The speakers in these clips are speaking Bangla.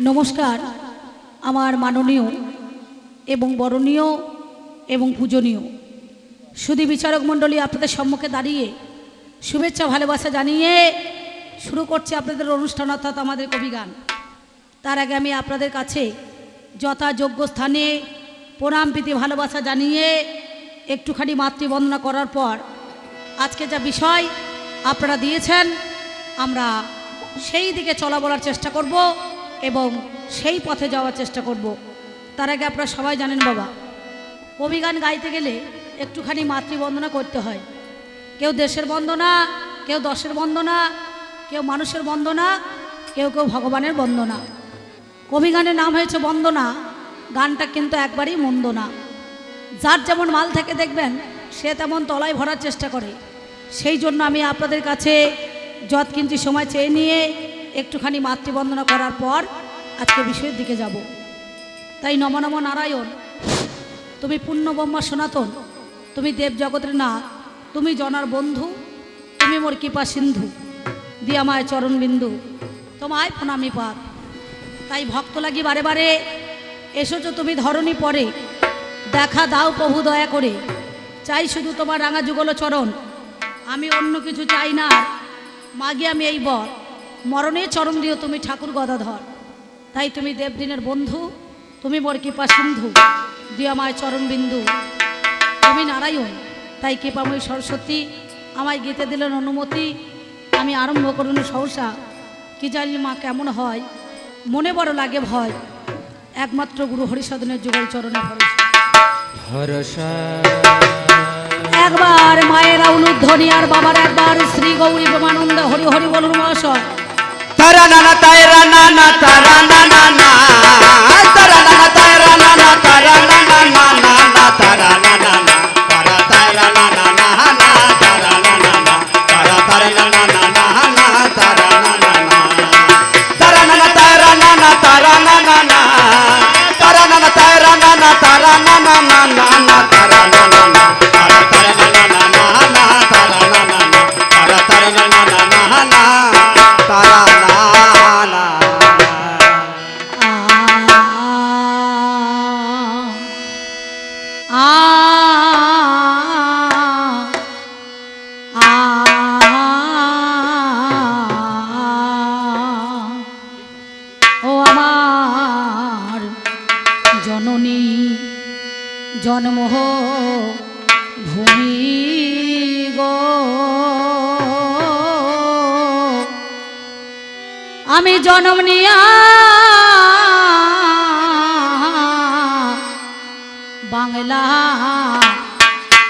নমস্কার। আমার মাননীয় এবং বরণীয় এবং পূজনীয় সুধী বিচারক মণ্ডলী, আপনাদের সম্মুখে দাঁড়িয়ে শুভেচ্ছা ভালোবাসা জানিয়ে শুরু করছি আপনাদের অনুষ্ঠান, অর্থাৎ আমাদের কবিগান। তার আগে আমি আপনাদের কাছে যথাযোগ্য স্থানে প্রণাম প্রীতি ভালোবাসা জানিয়ে একটুখানি মাতৃবন্দনা করার পর আজকে যা বিষয় আপনারা দিয়েছেন আমরা সেই দিকে চলা বলার চেষ্টা করব এবং সেই পথে যাওয়ার চেষ্টা করব। তার আগে আপনারা সবাই জানেন বাবা, কবিগান গাইতে গেলে একটুখানি মাতৃবন্দনা করতে হয়। কেউ দেশের বন্দনা, কেউ দশের বন্দনা, কেউ মানুষের বন্দনা, কেউ কেউ ভগবানের বন্দনা। কবিগানের নাম হয়েছে বন্দনা। গানটা কিন্তু একবারই মন্দ না। যার যেমন মাল থেকে দেখবেন সে তেমন তলায় ভরার চেষ্টা করে। সেই জন্য আমি আপনাদের কাছে যৎকিঞ্চি সময় চেয়ে নিয়ে একটুখানি মাতৃবন্দনা করার পর আজকে বিষয়ের দিকে যাব। তাই নম নম নারায়ণ, তুমি পূর্ণ ব্রহ্মা সনাতন, তুমি দেব জগতের নাথ, তুমি জনার বন্ধু, তুমি মোর কৃপা সিন্ধু, দিয়া মায় চরণ বিন্দু, তোমায় প্রণামী পাপ। তাই ভক্ত লাগি বারে বারে এসেছো তুমি ধরণী পরে, দেখা দাও প্রভু দয়া করে, চাই শুধু তোমার রাঙা যুগল চরণ। আমি অন্য কিছু চাই না, মাগি আমি এই বর, মরণে চরণ দিও তুমি ঠাকুর গদাধর। তাই তুমি দেবদিনের বন্ধু, তুমি মোর কৃপা সিন্ধু, দিয়া মায় চরণ বিন্দু, তুমি নারায়ণ। তাই কৃপাময়ী সরস্বতী আমায় গীতে দিলেন অনুমতি। আমি আরম্ভ করুন সহসা, কি জানি মা কেমন হয়, মনে বড় লাগে ভয়, একমাত্র গুরু হরিসাধনের যুগল চরণে ভরসা। একবার মায়ের অনুধ্বনি আর বাবার একবার শ্রী গৌরী ব্রহ্মানন্দ হরি হরি বলুন মহাশয়। তারা নানা তারা নানা তারা নানা না তারা নানা তারা নানা তারা নানা না না তারা নানা না তারা তারা নানা না না তারা নানা না তারা তারা নানা না না তারা নানা না তারা নানা তারা নানা তারা নানা না তারা নানা তারা নানা তারা নানা না না তারা নানা না তারা তারা নানা না না তারা নানা না তারা তারা নানা না না তারা জন্ম ভূমি গো, আমি জন্ম নিয়া বাংলা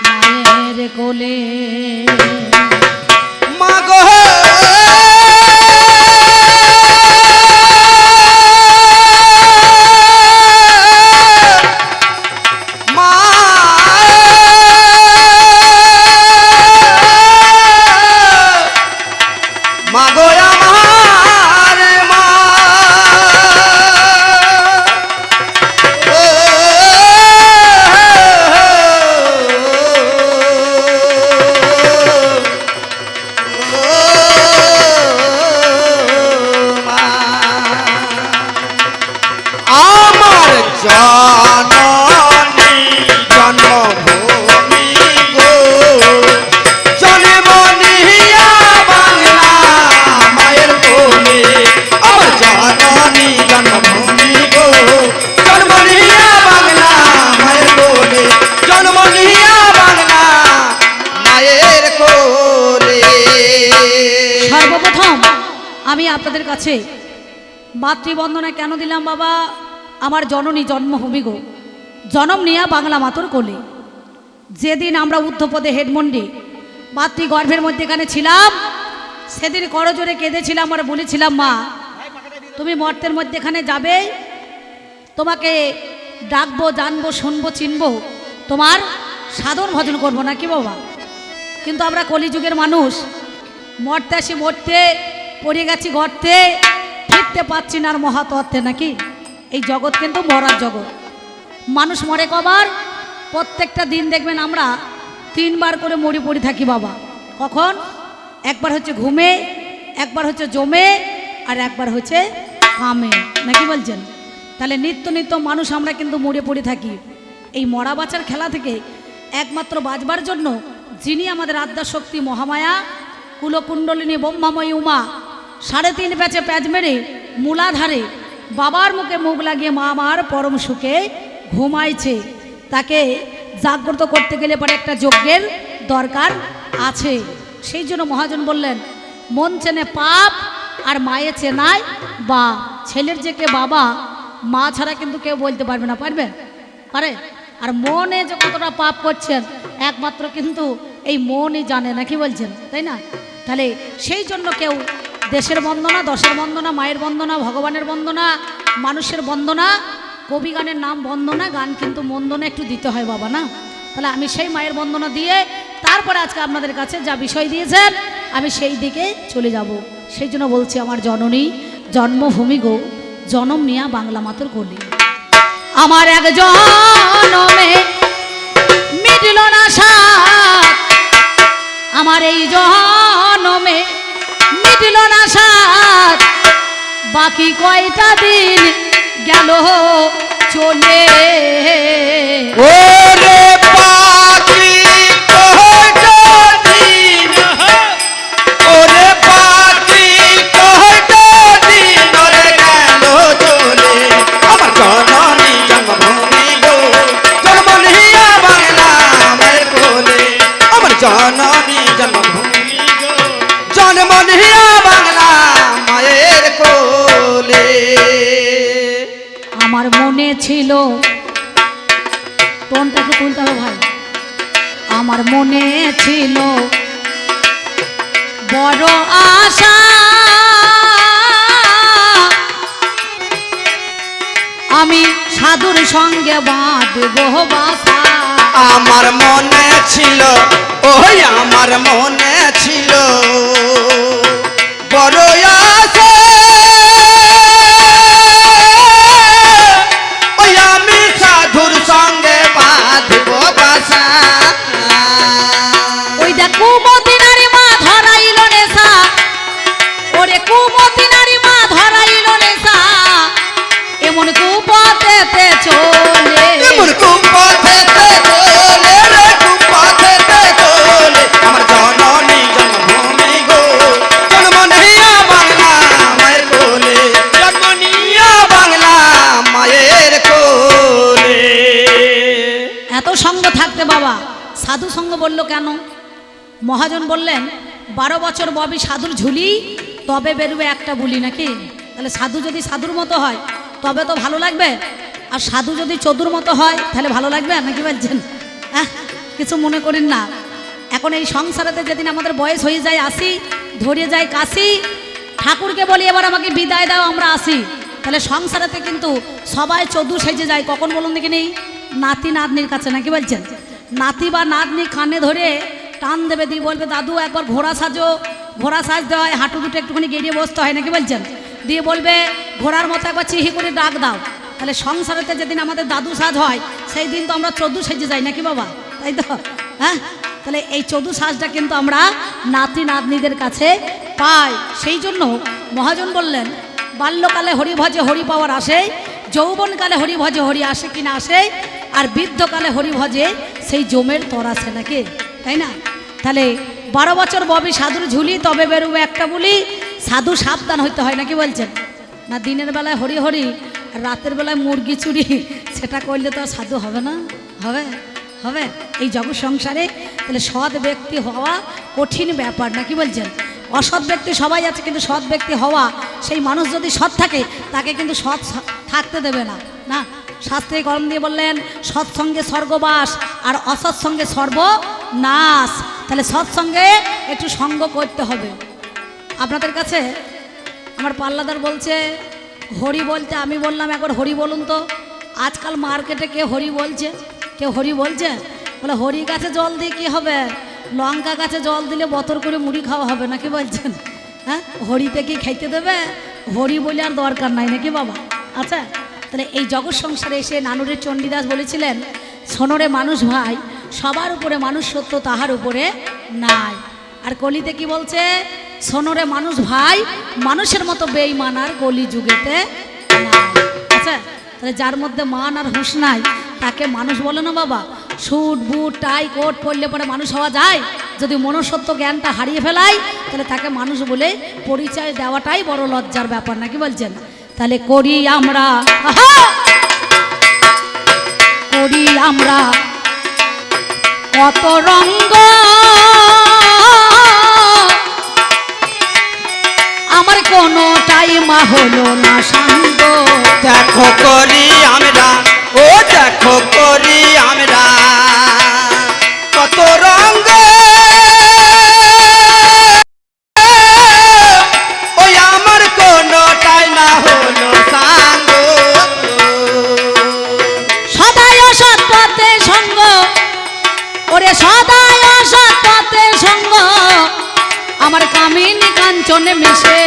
মায়ের কোলে। মাগো আমি আপনাদের কাছে মাতৃবন্দনা কেন দিলাম বাবা? আমার জননী জন্মভূমি গো, জনম নিয়া বাংলা মাতর কোলে। যেদিন আমরা ঊর্ধ্বপদে হেডমন্ডে মাতৃগর্ভের মধ্যে এখানে ছিলাম, সেদিন করজোরে কেঁদেছিলাম আর বলেছিলাম, মা তুমি মর্তের মধ্যে এখানে যাবে, তোমাকে ডাকবো, জানবো, শুনবো, চিনবো, তোমার সাধন ভজন করবো না কি বাবা? কিন্তু আমরা কলিযুগের মানুষ, মরতে আসি মরতে, পড়ে গেছি গর্তে, ফিরতে পারছি না আর মহাতত্ত্বে নাকি? এই জগৎ কিন্তু মরার জগৎ। মানুষ মরে কবার? প্রত্যেকটা দিন দেখবেন আমরা 3 বার করে মরি পড়ে থাকি বাবা। কখন? একবার হচ্ছে ঘুমে, একবার হচ্ছে জমে, আর একবার হচ্ছে কামে, নাকি বলছেন? তাহলে নিত্য নিত্য মানুষ আমরা কিন্তু মরে পড়ে থাকি। এই মরা বাঁচার খেলা থেকে একমাত্র বাঁচবার জন্য যিনি আমাদের আদ্যাশক্তি মহামায়া কুলকুণ্ডলিনী ব্রহ্মাময়ী উমা 3.5 প্যাচে প্যাচ মেরে মূলাধারে বাবার মুখে মুখ লাগিয়ে মা আমার পরম সুখে ঘুমাইছে, তাকে জাগ্রত করতে গেলে পরে একটা যজ্ঞের দরকার আছে। সেই জন্য মহাজন বললেন, মন চেনে পাপ আর মায়ে চেনায় বা ছেলের যে কে বাবা, মা ছাড়া কিন্তু কেউ বলতে পারবে না। পারবে? পারে? আর মনে যে কতটা পাপ করছেন একমাত্র কিন্তু এই মনই জানে, নাকি বলছেন? তাই না? তাহলে সেই জন্য কেউ দেশের বন্দনা, দশের বন্দনা, মায়ের বন্দনা, ভগবানের বন্দনা, মানুষের বন্দনা, কবি গানের নাম বন্দনা, গান কিন্তু বন্দনা একটু দিতে হয় বাবা, না? তাহলে আমি সেই মায়ের বন্দনা দিয়ে তারপরে আজকে আপনাদের কাছে যা বিষয় দিয়েছেন আমি সেই দিকে চলে যাব। সেই জন্য বলছি, আমার জননী জন্মভূমি গো, জনম নিয়া বাংলা মাতর কলি। আমার এক জনমে মিটল না সাথ, আমার এই জনমে মিটল না সাথ, বাকি কয়টা দিন গেল চলে। ওরে পাখি কয়টা দিন, ওরে পাখি কয়টা দিন ওরে গেল চলে। আমার জননী জন্মভূমি গো, জন্ম নিয়া বাংলা মায়ের কোলে। আমার জননী জন্মভূমি গো, জন্ম নিয়া বাংলা মায়ের কোলে। আমার মনে ছিল, টোনটাকে তুলতে হবে ভাই, আমার মনে ছিল বড় আশা, আমি সাধুর সঙ্গে বাঁধবো বাসা। আমার মনে ছিল, ওই আমার মনে ছিল বড় আশা, ওই আমি সাধুর সঙ্গে বাঁধব বাসা। ওই দেখ কুমতি নারী মা ধরাইল নেশা, ওরে কুমতি নারী মা ধরাইল নেশা, এমন কুপথেতে চলে। এমন কুপথেতে চলে রে, কুপথেতে চলে। আমার জননী জন্মভূমি গো, জন্ম নিয়া বাংলা মায়ের কোলে। জন্ম নিয়া বাংলা মায়ের কোলে। এত সঙ্গ থাকতে বাবা সাধু সঙ্গ বললো কেন? মহাজন বললেন, 12 বছর ববি সাধুর ঝুলি, তবে বেরোবে একটা বুলি, নাকি? তাহলে সাধু যদি সাধুর মতো হয় তবে তো ভালো লাগবে, আর সাধু যদি চোদুর মতো হয় তাহলে ভালো লাগবে, নাকি বলছেন? কিছু মনে করেন না। এখন এই সংসারেতে যেদিন আমাদের বয়স হয়ে যায়, আসি ধরে যায় কাশি, ঠাকুরকে বলি এবার আমাকে বিদায় দাও, আমরা আসি। তাহলে সংসারেতে কিন্তু সবাই চোদু সেজে যায়, কখন বলুন দেখি নেই? নাতি নাতনির কাছে, নাকি বলছেন? নাতি বা নাতনি কানে ধরে টান দেবে, দিয়ে বলবে দাদু একবার ঘোড়া সাজো, ঘোড়া সাজতে হয়, হাঁটু দুটো একটুখানি গেড়িয়ে বসতে হয়, নাকি বলছেন? দিয়ে বলবে ঘোড়ার মতো একবার চিহি করে ডাক দাও। তাহলে সংসারেতে যেদিন আমাদের দাদু সাজ হয় সেই দিন তো আমরা চোদু সেজে যাই, নাকি বাবা? তাই তো? হ্যাঁ, তাহলে এই চোদু সাজটা কিন্তু আমরা নাতি নাতনিদের কাছে পাই। সেই জন্য মহাজন বললেন, বাল্যকালে হরি ভজে হরি পাওয়ার আসে, যৌবনকালে হরি ভজে হরি আসে কিনা আসে, আর বৃদ্ধকালে হরি ভজে সেই জমের তর আসে, নাকি? তাই না? তাহলে 12 বছর ববি সাধুর ঝুলি, তবে বেরোবে একটা বলি। সাধু সাবধান হইতে হয়, নাকি বলছেন? না দিনের বেলায় হরি হরি আর রাতের বেলায় মুরগি চুরি, সেটা করলে তো সাধু হবে না? হবে? হবে? এই জগৎ সংসারে তাহলে সৎ ব্যক্তি হওয়া কঠিন ব্যাপার, নাকি বলছেন? অসৎ ব্যক্তি সবাই আছে, কিন্তু সৎ ব্যক্তি হওয়া, সেই মানুষ যদি সৎ থাকে তাকে কিন্তু সৎ থাকতে দেবে না। না, শাস্ত্রে কলম দিয়ে বললেন, সৎসঙ্গে স্বর্গবাস আর অসৎসঙ্গে সর্বনাশ। তাহলে সৎসঙ্গে একটু সঙ্গ করতে হবে। আপনাদের কাছে আমার পাল্লাদার বলছে হরি বলতে, আমি বললাম একবার হরি বলুন তো। আজকাল মার্কেটে কে হরি বলছে? কেউ হরি বলছে? বলে হরি গাছে জল দিয়ে কী হবে? লঙ্কা গাছে জল দিলে বতর করে মুড়ি খাওয়া হবে, নাকি বলছেন? হ্যাঁ, হরিতে কি খাইতে দেবে? হরি বলে আর দরকার নাই, নাকি বাবা? আচ্ছা, তাহলে এই জগৎ সংসারে এসে নানুরের চণ্ডীদাস বলেছিলেন, সোনরে মানুষ ভাই, সবার উপরে মানুষ সত্য, তাহার উপরে নাই। আর কলিতে কি বলছে? সোনরে মানুষ ভাই, মানুষের মতো বেঈমান আর গলি যুগেতে নাই। আচ্ছা, তাহলে যার মধ্যে মান আর হুঁশ নাই তাকে মানুষ বলে না বাবা। স্যুট বুট টাই কোট পরলে পরে মানুষ হওয়া যায়? যদি মনুষ্যত্ব জ্ঞানটা হারিয়ে ফেলাই তাহলে তাকে মানুষ বলে পরিচয় দেওয়াটাই বড় লজ্জার ব্যাপার, নাকি বলছেন? তাহলে করি আমরা, করি আমরা কত রঙ্গ, আমার কোনোটাই মা হলো না সাঙ্গ। দেখো করি আমরা, ও দেখো করি আমরা কত রঙ্গ, ওই আমার কোনোটাই না হলো সাঙ্গ। সদাই অসৎ পথে সঙ্গ, ওরে সদাই অসৎ পথে সঙ্গ, আমার কামিনী কাঞ্চনে মিশে,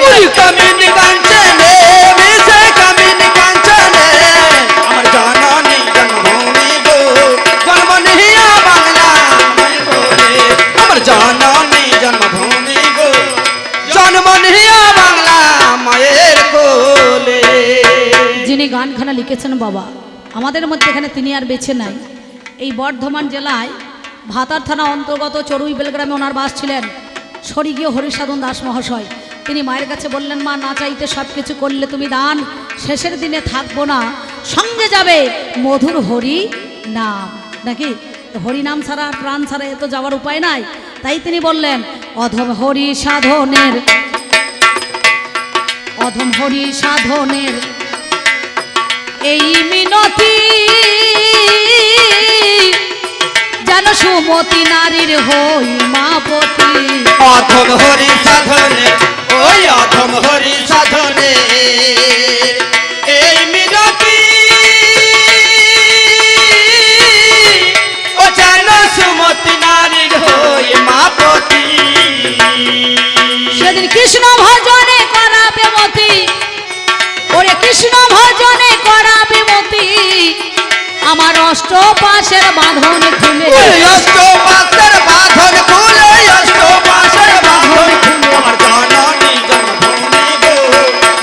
ওই কামিনী কাঞ্চনে মিশে, কামিনী কাঞ্চনে আমার জননী জন্মভূমি গো, জন্ম নিহিয়া বাংলা মায়ের কোলে। আমার জননী জন্মভূমি গো, জন্ম নিহিয়া বাংলা মায়ের কোলে। যিনি গানখানা লিখেছেন বাবা, আমাদের মধ্যে এখানে তিনি আর বেছে নাই। এই বর্ধমান জেলায় ভাতার থানা অন্তর্গত চড়ুই বেলগ্রামে ওনার বাস ছিলেন স্বর্গীয় হরিসাধন দাস মহাশয়। তিনি মায়ের কাছে বললেন, মা না চাইতে সব কিছু করলে তুমি দান, শেষের দিনে থাকবো না, সঙ্গে যাবে মধুর হরি নাম। নাকি হরি নাম ছাড়া আর প্রাণ ছাড়া এ তো যাওয়ার উপায় নাই। তাই তিনি বললেন, অধম হরি সাধনের, অধম হরি সাধনের এই মিনতি, যেন সুমতি নারীর হই মাপতি। অধম হরি সাধনে, ওই অধম হরি সাধনে এই মিনতি, ও যেন সুমতি নারীর হই মাপতি। সেদিন কৃষ্ণ ভজনে করাবে মতি, ওরে কৃষ্ণ ভজনে করাবে মতি, আমার অষ্টপাশের বাঁধন খুলে, ওই অষ্টপাশের বাঁধন খুলে, অষ্টপাশের বাঁধন খুলে আমার জননী জন্মভূমি গো,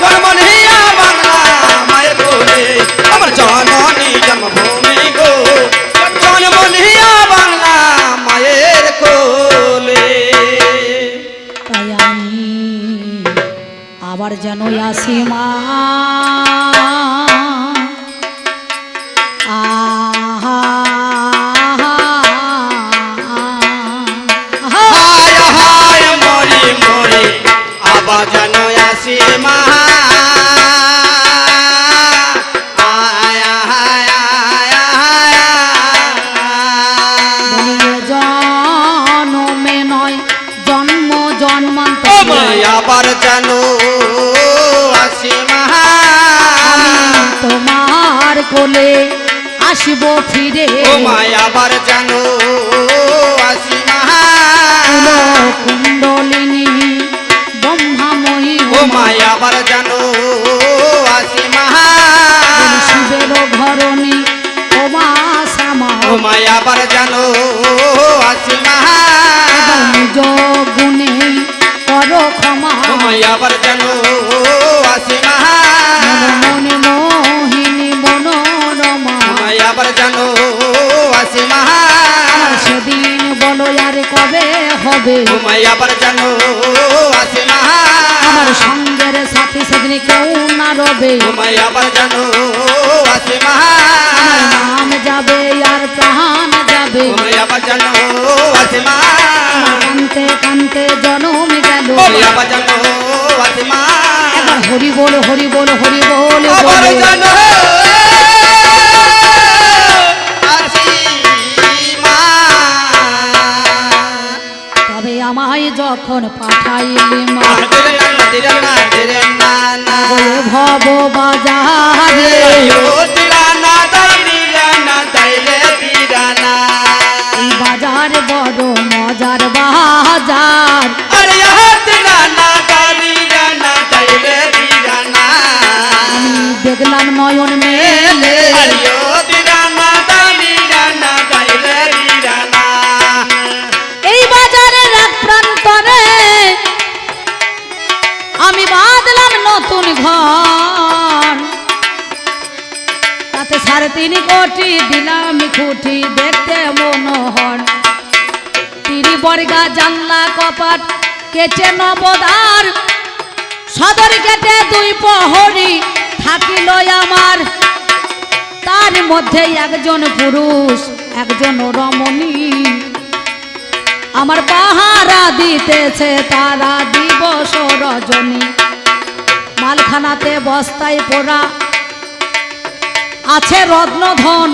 জন্ম নিহিয়া বাংলা মায়ের কোলে। আমার জননী জন্মভূমি গো, জন্ম নিহিয়া বাংলা মায়ের কোলে। তাই আমি আবার যেন আসি মা, হায় হায় মরি মরি আবার যেন আসি মা, আয় হায় আয় হায়। জন্মে নয় জন্ম জন্মান্তর তোমায় আবার যেন আসি মা, আমি তোমার কোলে আসিব ফিরে, তোমায় আবার যেন আসি মা, কুণ্ডলিনী ব্রহ্মাময়ী তোমায় আবার যেন আসি মা, শিবের ঘরণী ওমা শ্যামা, তোমায় আবার যেন আসি মা, নিজ গুণে কর ক্ষমা, তোমায় আবার যেন আসি মা, মনে মোহিনী মনোরমা, তোমায় আবার যেন আসি মা, সেদিন বলো আর কবে হবে, তোমায় আবার যেন আসি মা, আমার সঙ্গের সাথী সেদিন কেউ না রবে, তোমায় আবার যেন আসি মা, আমার নাম যাবে আর প্রাণ যাবে, তোমায় আবার যেন আসি মা, কান্তে কান্তে জনম গেল, তোমায় আবার যেন আসি মা, এবার হরি বল হরি বল হরি বল আবার বলে। যেন আসি মা। তবে আমায় যখন পাঠাইলে মা দিরে না দিরে না দিরে না না, ওই ভব বাজারে, ও দিরা না দিরে না দিরে দিরা না, এই বাজার বড় মজার বাজার, আরে ইহ দিরা না দিরে না দিরে দিরা না, আমি দেখলাম নয়ন মেলে, আরে ও দিরা না দিরে না দিরে দিরা না, এই বাজারের এক প্রান্তরে নতুন ঘর, তাতে 3.5 কোটি দিলাম খুঁটি, দেখতে মনোহর। 3 বর্গা জানলা কপাট কেটে নবদার, সদর গেটে 2 প্রহরী থাকিল আমার। তার মধ্যে একজন পুরুষ একজন রমণী, আমার পাহারা দিতেছে তারা দিবস রজনী। মালখানাতে বস্তায় পোড়া আছে রত্নধন,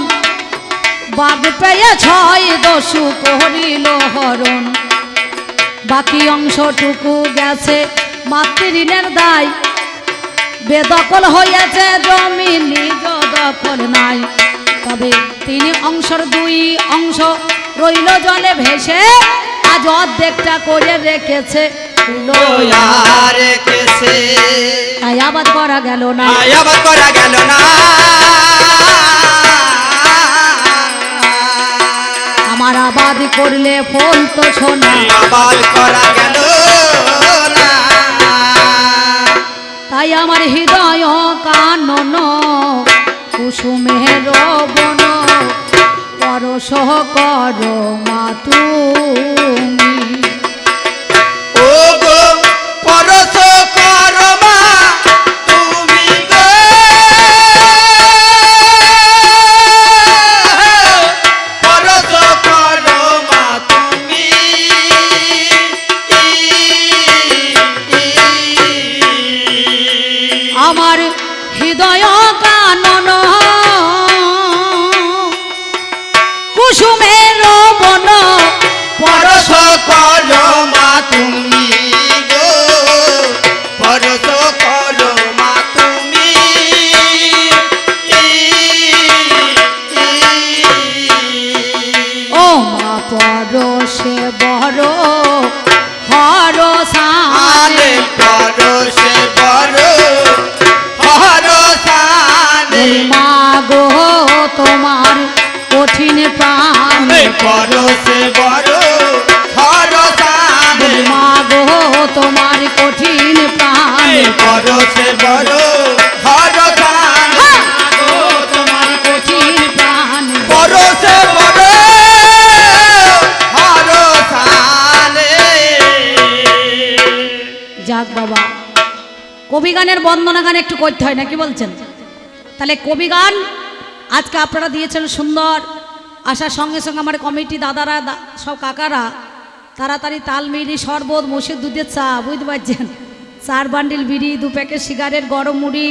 বাঘ পেয়ে 6 দস্যু করিল হরণ। বাকি অংশটুকু গেছে মাতৃঋণের দায়, বেদখল হয়েছে জমি নিজ দখল নাই। তবে 3 অংশের 2 অংশ রইল জলে ভেসে, আজ অর্ধেকটা করে রেখেছে রেখেছে। তাই আবাদ করা গেল না, আবাদ করা গেল না। আমার আবাদ করলে ফল তো সোনা, আবাদ করা গেল না। তাই আমার হৃদয় কানন কুসুমের বন, পরশ কর মা তুমি। ও গো পরশ কর মা তুমি গো, পরশ কর মা তুমি। আমার হৃদয় কানন কুসুমের বন, পরশ কর মা তুমি গো, পরশ কর মা তুমি। ও মা পরশে বড় হর সানে, পরশে বড় হরসানে। মা গো তোমার কঠিন প্রাণ, পরশে বড় হরসানে। মা গো তোমার কঠিন প্রাণ, পরশে বড় হরসানে। তোমার কঠিন প্রাণ। পরশে বড় হরসানে। যাক বাবা, কবি গানের বন্দনা গান একটু করতে হয় না, কি বলছেন? তাহলে কবি গান আজকে আপনারা দিয়েছেন সুন্দর। আসার সঙ্গে সঙ্গে আমার কমিটি দাদারা সব কাকারা তাড়াতাড়ি তাল মিড়ি শরবত মোষের দুধের চা, বুঝতে পারছেন, 4 বান্ডিল বিড়ি, 2 প্যাকেট সিগারেট, গরম মুড়ি,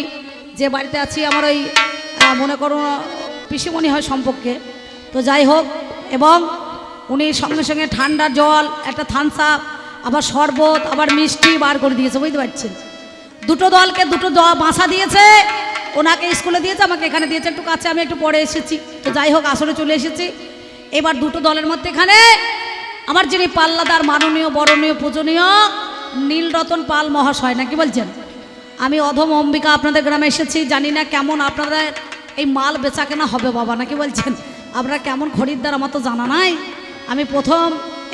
যে বাড়িতে আছি আমার ওই মনে করুন পিসিমণি হয় সম্পর্কে, তো যাই হোক। এবং উনি সঙ্গে সঙ্গে ঠান্ডা জল, একটা থামস আপ, আবার শরবত, আবার মিষ্টি বার করে দিয়েছে, বুঝতে পারছেন। 2টো দলকে 2টো বাসা দিয়েছে, ওনাকে স্কুলে দিয়েছে, আমাকে এখানে দিয়েছে, একটু কাছে, আমি একটু পরে এসেছি, তো যাই হোক আসরে চলে এসেছি। এবার 2টো দলের মধ্যে এখানে আমার যিনি পাল্লাদার মাননীয় বরণীয় পূজনীয় নীলরতন পাল মহাশয়, না কি বলছেন? আমি অধম অম্বিকা আপনাদের গ্রামে এসেছি, জানি না কেমন আপনাদের এই মাল বেচা কেনা হবে বাবা, না কি বলছেন? আপনারা কেমন খরিদ্দার আমার তো জানা নাই। আমি প্রথম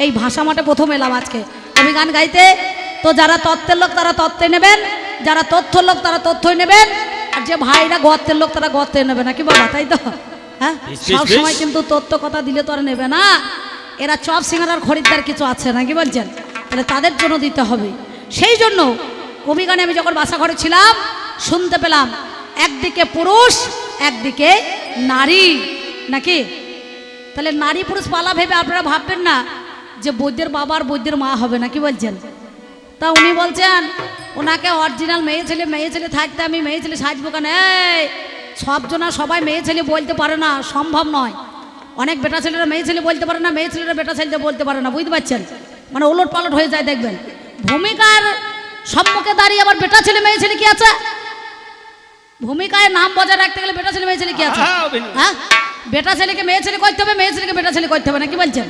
এই ভাষা মাঠে প্রথম এলাম আজকে কবি গান গাইতে। তো যারা তত্ত্বের লোক তারা তত্ত্বে নেবেন, যারা তথ্যর লোক তারা তথ্যই নেবেন, আর যে ভাইরা গর্তের লোক তারা গর্তে নেবে, নাকি বাবা? তাই তো, হ্যাঁ, সব সময় কিন্তু তথ্য কথা দিলে তো আর নেবে না। এরা চপ সিঙ্গারার খরিদ্দার কিছু আছে, নাকি বলছেন? তাহলে তাদের জন্য দিতে হবে। সেই জন্য কবি গানে আমি যখন বাসা ঘরে ছিলাম শুনতে পেলাম একদিকে পুরুষ একদিকে নারী, নাকি? তাহলে নারী পুরুষ পালা ভেবে আপনারা ভাববেন না যে বৈদ্যের বাবা আর বৈদ্যের মা হবে, নাকি বলছেন? তা উনি বলছেন ওনাকে অরিজিনাল মেয়ে ছেলে থাকতে আমি মেয়ে ছেলে সাজবো কেন? এই সবজনা সবাই মেয়ে ছেলে বলতে পারে না, সম্ভব নয়। অনেক বেটা ছেলেরা মেয়ে ছেলে বলতে পারে না, মেয়ে ছেলেরা বেটা ছেলে বলতে পারে না, বুঝতে পারছেন? মানে ওলট পালট হয়ে যায়। দেখবেন ভূমিকার সম্মুখে দাঁড়িয়ে আবার বেটা ছেলে মেয়ে ছেলে কি আছে? ভূমিকায় নাম বজায় রাখতে গেলে বেটা ছেলে মেয়ে ছেলে কি আছে? হ্যাঁ, বেটা ছেলেকে মেয়ে ছেলে করতে হবে, মেয়ে ছেলেকে বেটা ছেলে করতে হবে, না কি বলছেন?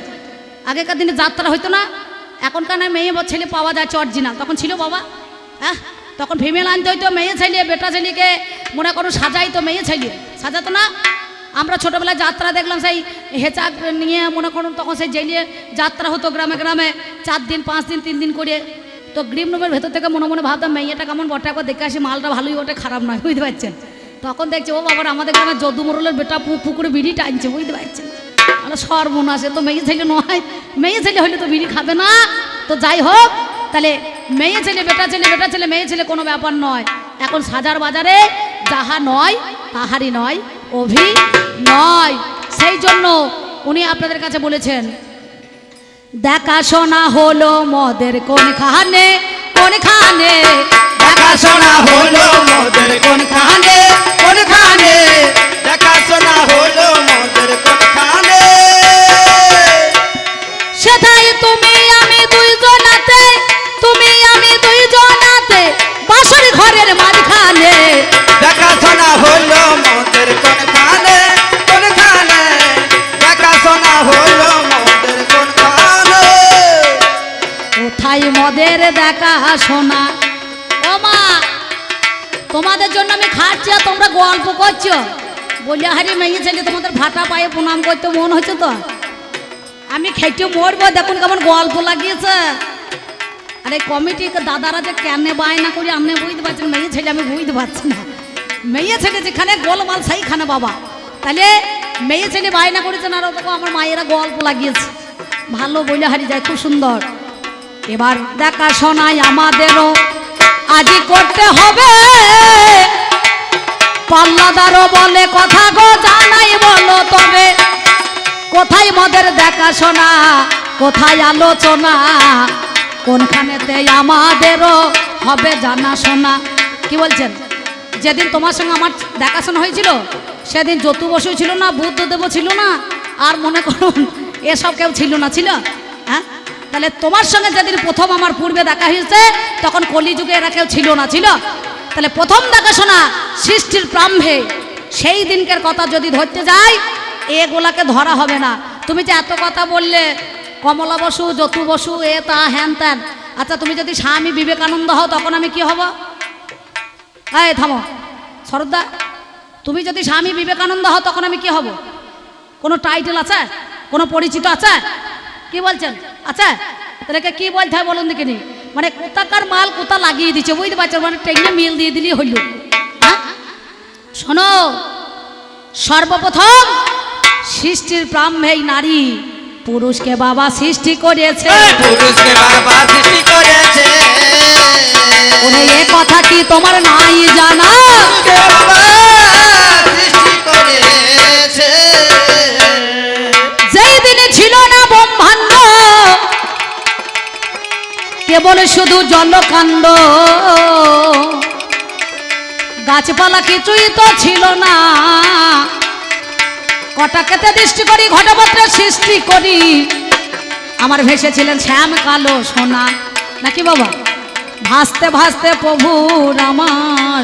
আগেকার দিনে যাত্রা হইতো না, এখনকার মেয়ে ছেলে পাওয়া যাচ্ছে অরিজিনাল, তখন ছিল বাবা। হ্যাঁ, তখন ফিমেল আনতে হইতো, মেয়ে ছেলে বেটা ছেলেকে মনে করো সাজাইতো, মেয়ে ছেলে সাজাতো না। আমরা ছোটোবেলায় যাত্রা দেখলাম, সেই হেঁচাক নিয়ে মনে করুন তখন সেই জেলিয়ে যাত্রা হতো গ্রামে গ্রামে, 4 দিন 5 দিন 3 দিন করে তো গ্রিম রুমের ভেতর থেকে মনে মনে ভাবতাম মেয়েটা কেমন বটে, একবার দেখে আসি মালটা ভালোই ওঠে, খারাপ নয়, বুঝতে পারছেন। তখন দেখছি ও বাবার আমাদের গ্রামের যদু মোড়লের বেটা পুকুরে বিড়ি টানছে, বুঝতে পারছেন। মানে সর্বনাশে, তো মেয়ে ছেলে নয়, মেয়ে ছেলে হলে তো বিড়ি খাবে না। তো যাই হোক, তাহলে মেয়ে ছেলে বেটা ছেলে বেটা ছেলে মেয়ে ছেলে কোনো ব্যাপার নয়। এখন সাজার বাজারে যাহা নয় তাহারই নয় অভিনয়। সেই জন্য উনি আপনাদের কাছে বলেছেন, দেখাশোনা হলো মদের কোনখানে কোনখানে, দেখাশোনা হলো মোদের কোনখানে কোনখানে, দেখাশোনা হলো মোদের কোনখানে। সেটাই তুমি আমি দুইজনাতে, তুমি আমি দুইজনাতে বাসর ঘরের মাঝখানে। দেখাশোনা হলো মোদের কোনখানে কোনখানে, দেখাশোনা হলো মোদের কোনখানে। কোথায় মদের দেখাশোনা? ও মা, তোমাদের জন্য আমি খাচ্ছি আর তোমরা গল্প করছো। বলিয়া হারি মেয়ে ছেলে তোমাদের ভাটা পায়ে প্রণাম করতে মন হচ্ছে তো। আমি খেটে মরবো, দেখুন কেমন গল্প লাগিয়েছে। আরে কমিটি দাদারা যে কেন বায়না করি আপনি বুঝতে পারছেন, মেয়ে ছেলে আমি বুঝতে পারছি না। মেয়ে ছেলে যেখানে গোলমাল সেইখানে বাবা, তাহলে মেয়ে ছেলে বায়না করেছেন আর ওটাকে আমার মায়েরা গল্প লাগিয়েছে। ভালো বলে হারি যায়, খুব সুন্দর। এবার দেখাশোনায় আমাদেরও আজই করতে হবে। পাল্লাদারও বলে কথা গো জানাই বলো তবে, কোথায় মদের দেখাশোনা কোথায় আলোচনা, কোনখানেতে আমাদেরও হবে জানাশোনা। কি বলছেন? যেদিন তোমার সঙ্গে আমার দেখাশোনা হয়েছিল সেদিন যতু বসু ছিল না, বুদ্ধদেবও ছিল না, আর মনে করুন এসব কেউ ছিল না, ছিল? হ্যাঁ, তাহলে তোমার সঙ্গে যেদিন প্রথম আমার পূর্বে দেখা হয়েছে তখন কলিযুগে এরা কেউ ছিল না, ছিল? তাহলে প্রথম দেখাশোনা সৃষ্টির প্রারম্ভে, সেই দিনকার কথা যদি ধরতে যাই এগুলাকে ধরা হবে না। তুমি যে এত কথা বললে কমলা বসু যতু বসু এ তা হ্যান ত্যান, আচ্ছা তুমি যদি স্বামী বিবেকানন্দ হও তখন আমি কি হব? এই থামো শরৎদা, তুমি যদি স্বামী বিবেকানন্দ হও তখন আমি কি হব? কোনো টাইটেল আছে? কোনো পরিচিত আছে? কি বলছেন? আচ্ছা, তাহলে কি বলতে হয় বলুন দেখিনি। মানে কোথাকার মাল কোথা লাগিয়ে দিচ্ছে, বুঝতে পারছেন? মানে ট্রেনে মিল দিয়ে দিলেই হইল। হ্যাঁ, শোনো, সর্বপ্রথম সৃষ্টির প্রারম্ভেই নারী পুরুষকে বাবা সৃষ্টি করেছে। পুরুষকে বাবা সৃষ্টি করেছে। ওরে এ কথা কি তোমার নাই জানা? পুরুষকে বাবা সৃষ্টি করেছে। যেই দিনে ছিল না ব্রহ্মাণ্ড, কেবল শুধু জলকাণ্ড, গাছপালা কিছুই তো ছিল না, কটাকেতে দৃষ্টি করি ঘটপত্রের সৃষ্টি করি, আমার ভেসেছিলেন শ্যাম কালো সোনা। নাকি বাবা? ভাসতে ভাসতে প্রভুর আমার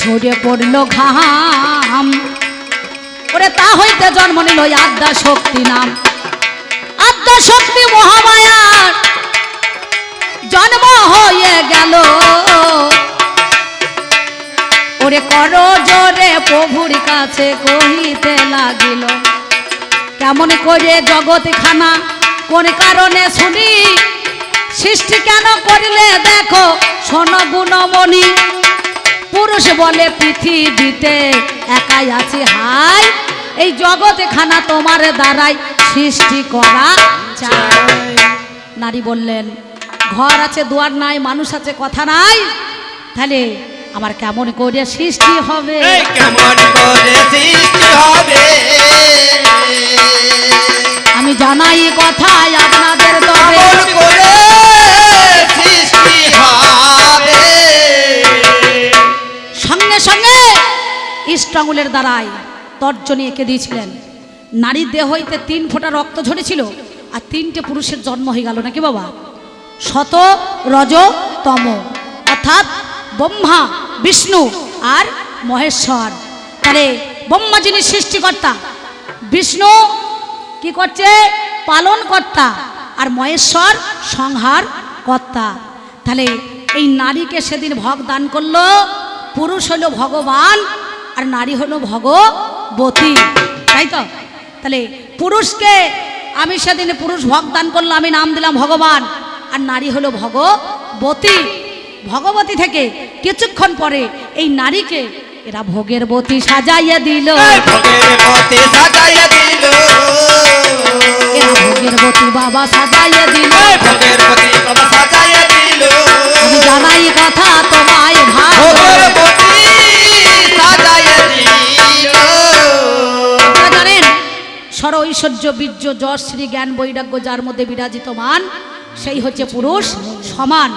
ঝরে পড়ল ঘাম, ওরে তা হইতে জন্ম নিল আদ্যা শক্তি নাম। আদ্যা শক্তি মহামায়ার জন্ম হয়ে গেল, ওরে করো জোরে প্রভুর কাছে কহিতে লাগিল, কেমন করে জগৎ খানা কোন কারণে শুনি, সৃষ্টি কেন করিলে দেখো শোনো গুণমণি। পুরুষ বলে পৃথিবীতে একাই আছে হাই, এই জগৎ খানা তোমার দ্বারাই সৃষ্টি করা চাই। নারী বললেন, ঘর আছে দুয়ার নাই, মানুষ আছে কথা নাই, তাহলে আমার কেমন করে সৃষ্টি হবে? কেমন করে সৃষ্টি হবে? আমি জানাই কথাই আপনাদের তবে, কেমন করে সৃষ্টি হবে? সঙ্গে সঙ্গে ইষ্টআঙুলের দ্বারাই তর্জনী এঁকে দিয়েছিলেন। নারীর দেহ হইতে 3 ফোঁটা রক্ত ঝরেছিল আর 3টে পুরুষের জন্ম হয়ে গেল। নাকি বাবা? শত রজ তম, অর্থাৎ ব্রহ্মা বিষ্ণু আর মহেশ্বর। তাহলে ব্রহ্মা যিনি সৃষ্টিকর্তা, বিষ্ণু কি করছে? পালন কর্তা, আর মহেশ্বর সংহার কর্তা। তাহলে এই নারীকে সেদিন ভগ দান করলো, পুরুষ হলো ভগবান আর নারী হলো ভগবতী, তাই তো? তাহলে পুরুষকে আমি সেদিন পুরুষ ভগ দান করলো, আমি নাম দিলাম ভগবান, আর নারী হলো ভগবতী। ভগবতী থেকে কিছুক্ষণ পরে এই নারীকে এরা ভোগের বতী সাজাইয়ে দিল। ভোগের বতী সাজাইয়া দিল, এরা ভোগের বতী বাবা সাজাইয়ে দিল। ভোগের বতী বাবা সাজাইয়া দিল, আমি জানাই কথা তোমায় ভাই, ভোগের বতী সাজাইয়া দিল। আপনারা জানেন সর ঐশ্বর্য বীর্য যশ শ্রী জ্ঞান বৈরাগ্য যার মধ্যে বিরাজিতমান সেই হচ্ছে পুরুষ সমান।